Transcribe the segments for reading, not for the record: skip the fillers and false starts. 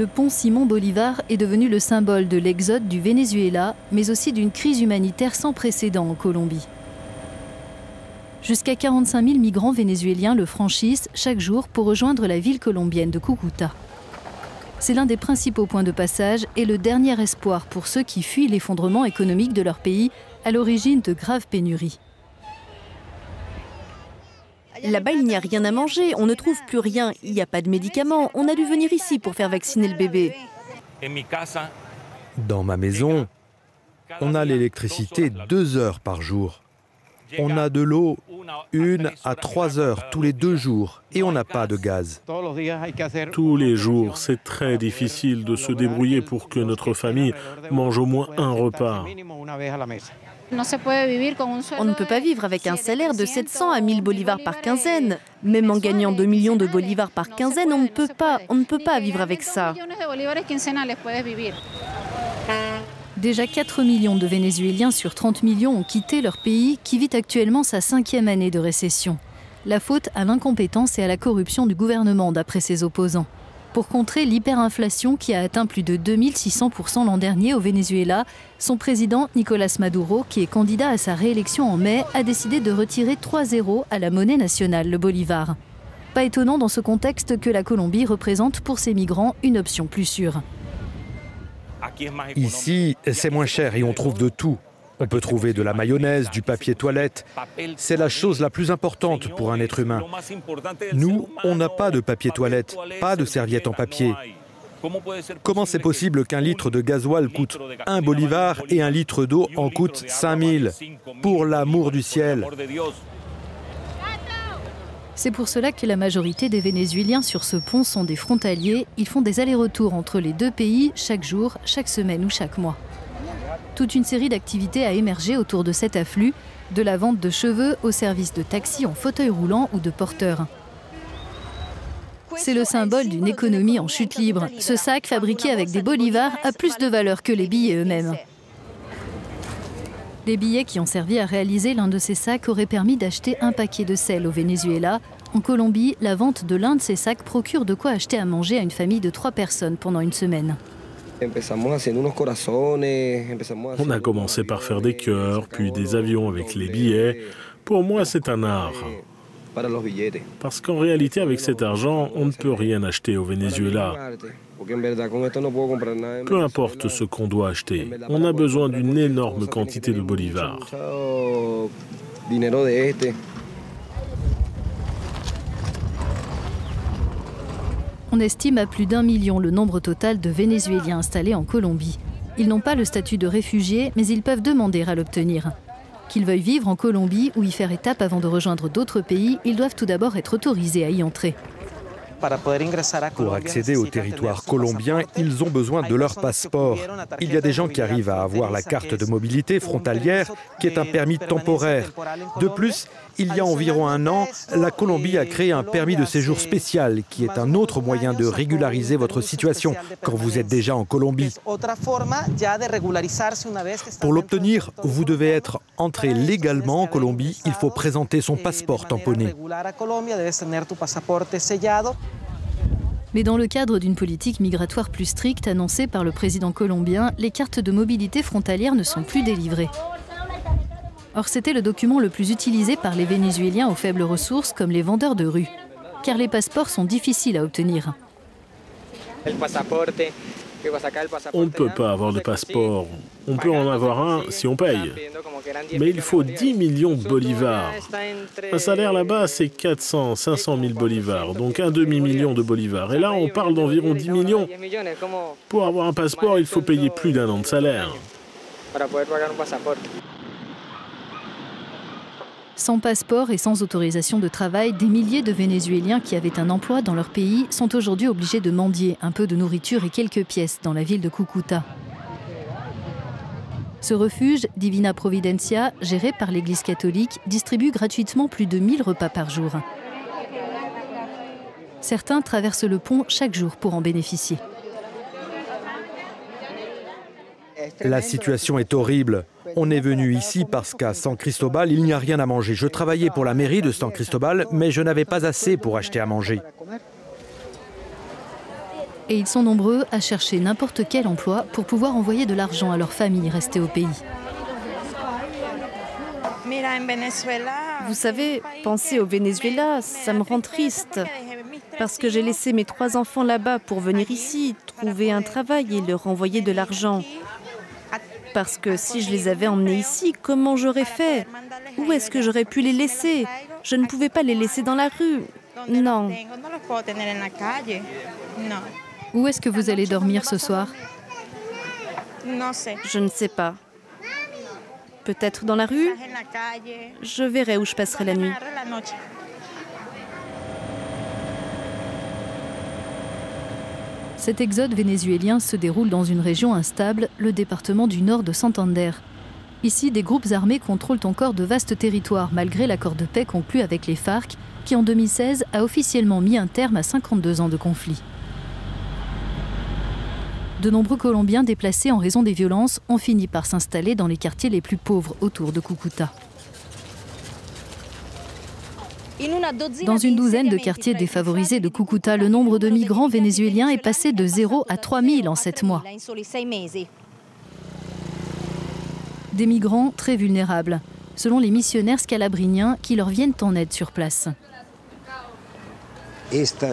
Le pont Simón Bolívar est devenu le symbole de l'exode du Venezuela, mais aussi d'une crise humanitaire sans précédent en Colombie. Jusqu'à 45 000 migrants vénézuéliens le franchissent chaque jour pour rejoindre la ville colombienne de Cúcuta. C'est l'un des principaux points de passage et le dernier espoir pour ceux qui fuient l'effondrement économique de leur pays, à l'origine de graves pénuries. Là-bas, il n'y a rien à manger, on ne trouve plus rien, il n'y a pas de médicaments. On a dû venir ici pour faire vacciner le bébé. Dans ma maison, on a l'électricité 2 heures par jour. On a de l'eau 1 à 3 heures tous les 2 jours et on n'a pas de gaz. Tous les jours, c'est très difficile de se débrouiller pour que notre famille mange au moins un repas. On ne peut pas vivre avec un salaire de 700 à 1000 bolivars par quinzaine. Même en gagnant 2 millions de bolivars par quinzaine, on ne peut pas vivre avec ça. Déjà 4 millions de Vénézuéliens sur 30 millions ont quitté leur pays qui vit actuellement sa 5e année de récession. La faute à l'incompétence et à la corruption du gouvernement d'après ses opposants. Pour contrer l'hyperinflation qui a atteint plus de 2600% l'an dernier au Venezuela, son président Nicolás Maduro, qui est candidat à sa réélection en mai, a décidé de retirer 3 zéros à la monnaie nationale, le bolivar. Pas étonnant dans ce contexte que la Colombie représente pour ses migrants une option plus sûre. Ici, c'est moins cher et on trouve de tout. On peut trouver de la mayonnaise, du papier toilette. C'est la chose la plus importante pour un être humain. Nous, on n'a pas de papier toilette, pas de serviettes en papier. Comment c'est possible qu'un litre de gasoil coûte 1 bolivar et un litre d'eau en coûte 5000? Pour l'amour du ciel! C'est pour cela que la majorité des Vénézuéliens sur ce pont sont des frontaliers. Ils font des allers-retours entre les deux pays chaque jour, chaque semaine ou chaque mois. Toute une série d'activités a émergé autour de cet afflux, de la vente de cheveux au service de taxis en fauteuil roulant ou de porteurs. C'est le symbole d'une économie en chute libre. Ce sac, fabriqué avec des bolivars, a plus de valeur que les billets eux-mêmes. Les billets qui ont servi à réaliser l'un de ces sacs auraient permis d'acheter un paquet de sel au Venezuela. En Colombie, la vente de l'un de ces sacs procure de quoi acheter à manger à une famille de 3 personnes pendant une semaine. On a commencé par faire des cœurs, puis des avions avec les billets. Pour moi, c'est un art. Parce qu'en réalité, avec cet argent, on ne peut rien acheter au Venezuela. Peu importe ce qu'on doit acheter, on a besoin d'une énorme quantité de bolivars. On estime à plus d'1 million le nombre total de Vénézuéliens installés en Colombie. Ils n'ont pas le statut de réfugiés, mais ils peuvent demander à l'obtenir. Qu'ils veuillent vivre en Colombie ou y faire étape avant de rejoindre d'autres pays, ils doivent tout d'abord être autorisés à y entrer. Pour accéder au territoire colombien, ils ont besoin de leur passeport. Il y a des gens qui arrivent à avoir la carte de mobilité frontalière, qui est un permis temporaire. De plus, il y a environ 1 an, la Colombie a créé un permis de séjour spécial, qui est un autre moyen de régulariser votre situation quand vous êtes déjà en Colombie. Pour l'obtenir, vous devez être entré légalement en Colombie. Il faut présenter son passeport tamponné. Mais dans le cadre d'une politique migratoire plus stricte annoncée par le président colombien, les cartes de mobilité frontalière ne sont plus délivrées. Or, c'était le document le plus utilisé par les Vénézuéliens aux faibles ressources, comme les vendeurs de rue. Car les passeports sont difficiles à obtenir. On ne peut pas avoir de passeport. On peut en avoir un si on paye. Mais il faut 10 millions de bolivars. Un salaire là-bas, c'est 400, 500 000 bolivars, donc un demi-million de bolivars. Et là, on parle d'environ 10 millions. Pour avoir un passeport, il faut payer plus d'1 an de salaire. Sans passeport et sans autorisation de travail, des milliers de Vénézuéliens qui avaient un emploi dans leur pays sont aujourd'hui obligés de mendier un peu de nourriture et quelques pièces dans la ville de Cúcuta. Ce refuge, Divina Providencia, géré par l'Église catholique, distribue gratuitement plus de 1000 repas par jour. Certains traversent le pont chaque jour pour en bénéficier. La situation est horrible. On est venu ici parce qu'à San Cristobal, il n'y a rien à manger. Je travaillais pour la mairie de San Cristobal, mais je n'avais pas assez pour acheter à manger. Et ils sont nombreux à chercher n'importe quel emploi pour pouvoir envoyer de l'argent à leur famille restée au pays. Vous savez, penser au Venezuela, ça me rend triste. Parce que j'ai laissé mes 3 enfants là-bas pour venir ici, trouver un travail et leur envoyer de l'argent. Parce que si je les avais emmenés ici, comment j'aurais fait? Où est-ce que j'aurais pu les laisser? Je ne pouvais pas les laisser dans la rue. Non. Où est-ce que vous allez dormir ce soir? Je ne sais pas. Peut-être dans la rue? Je verrai où je passerai la nuit. Cet exode vénézuélien se déroule dans une région instable, le département du nord de Santander. Ici, des groupes armés contrôlent encore de vastes territoires malgré l'accord de paix conclu avec les FARC, qui en 2016 a officiellement mis un terme à 52 ans de conflit. De nombreux Colombiens déplacés en raison des violences ont fini par s'installer dans les quartiers les plus pauvres autour de Cúcuta. Dans une douzaine de quartiers défavorisés de Cúcuta, le nombre de migrants vénézuéliens est passé de 0 à 3000 en 7 mois. Des migrants très vulnérables, selon les missionnaires scalabriniens qui leur viennent en aide sur place. Cet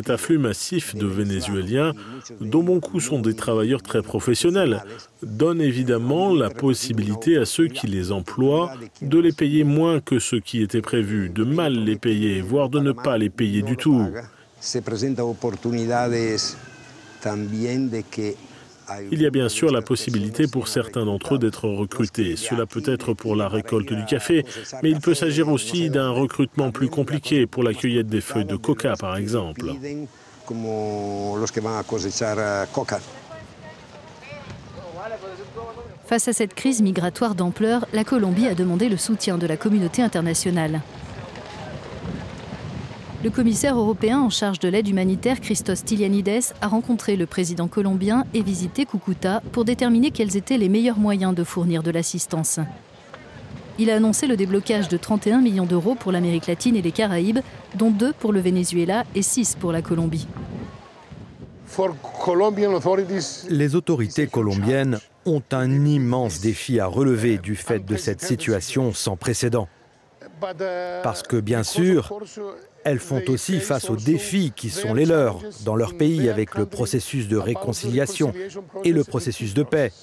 afflux massif de Vénézuéliens, dont beaucoup sont des travailleurs très professionnels, donne évidemment la possibilité à ceux qui les emploient de les payer moins que ce qui était prévu, de mal les payer, voire de ne pas les payer du tout. Il y a bien sûr la possibilité pour certains d'entre eux d'être recrutés. Cela peut être pour la récolte du café, mais il peut s'agir aussi d'un recrutement plus compliqué pour la cueillette des feuilles de coca, par exemple. Face à cette crise migratoire d'ampleur, la Colombie a demandé le soutien de la communauté internationale. Le commissaire européen en charge de l'aide humanitaire, Christos Stylianides, a rencontré le président colombien et visité Cúcuta pour déterminer quels étaient les meilleurs moyens de fournir de l'assistance. Il a annoncé le déblocage de 31 millions d'euros pour l'Amérique latine et les Caraïbes, dont 2 pour le Venezuela et 6 pour la Colombie. Les autorités colombiennes ont un immense défi à relever du fait de cette situation sans précédent. Parce que, bien sûr, elles font aussi face aux défis qui sont les leurs dans leur pays avec le processus de réconciliation et le processus de paix.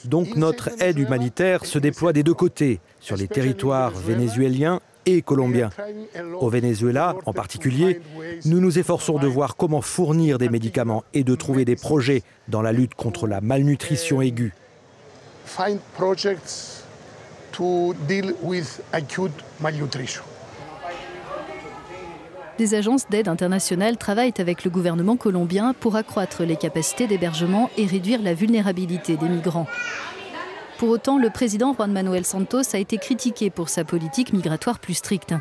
Donc notre aide humanitaire se déploie des 2 côtés, sur les territoires vénézuéliens et colombiens. Au Venezuela, en particulier, nous nous efforçons de voir comment fournir des médicaments et de trouver des projets dans la lutte contre la malnutrition aiguë. Des agences d'aide internationale travaillent avec le gouvernement colombien pour accroître les capacités d'hébergement et réduire la vulnérabilité des migrants. Pour autant, le président Juan Manuel Santos a été critiqué pour sa politique migratoire plus stricte.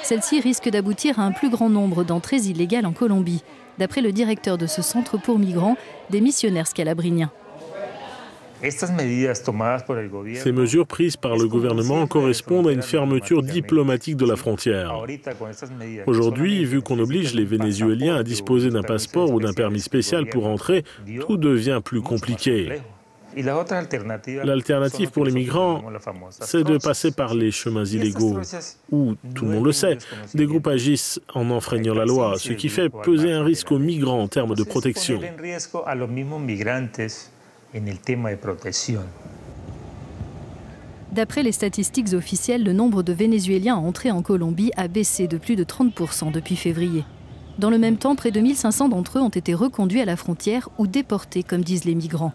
Celle-ci risque d'aboutir à un plus grand nombre d'entrées illégales en Colombie, d'après le directeur de ce centre pour migrants, des missionnaires scalabriniens. Ces mesures prises par le gouvernement correspondent à une fermeture diplomatique de la frontière. Aujourd'hui, vu qu'on oblige les Vénézuéliens à disposer d'un passeport ou d'un permis spécial pour entrer, tout devient plus compliqué. L'alternative pour les migrants, c'est de passer par les chemins illégaux, où, tout le monde le sait, des groupes agissent en enfreignant la loi, ce qui fait peser un risque aux migrants en termes de protection. D'après les statistiques officielles, le nombre de Vénézuéliens entrés en Colombie a baissé de plus de 30% depuis février. Dans le même temps, près de 1500 d'entre eux ont été reconduits à la frontière ou déportés, comme disent les migrants.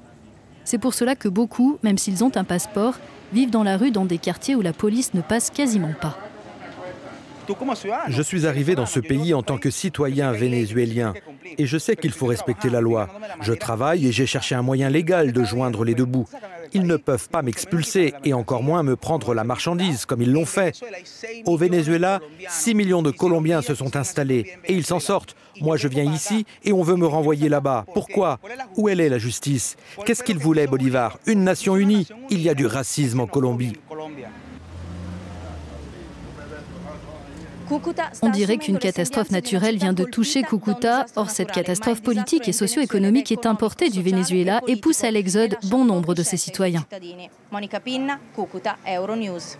C'est pour cela que beaucoup, même s'ils ont un passeport, vivent dans la rue dans des quartiers où la police ne passe quasiment pas. Je suis arrivé dans ce pays en tant que citoyen vénézuélien et je sais qu'il faut respecter la loi. Je travaille et j'ai cherché un moyen légal de joindre les 2 bouts. Ils ne peuvent pas m'expulser et encore moins me prendre la marchandise comme ils l'ont fait. Au Venezuela, 6 millions de Colombiens se sont installés et ils s'en sortent. Moi, je viens ici et on veut me renvoyer là-bas. Pourquoi? Où est la justice? Qu'est-ce qu'il voulait, Bolivar? Une nation unie? Il y a du racisme en Colombie. On dirait qu'une catastrophe naturelle vient de toucher Cúcuta. Or, cette catastrophe politique et socio-économique est importée du Venezuela et pousse à l'exode bon nombre de ses citoyens. Monica Pinna, Cúcuta, Euronews.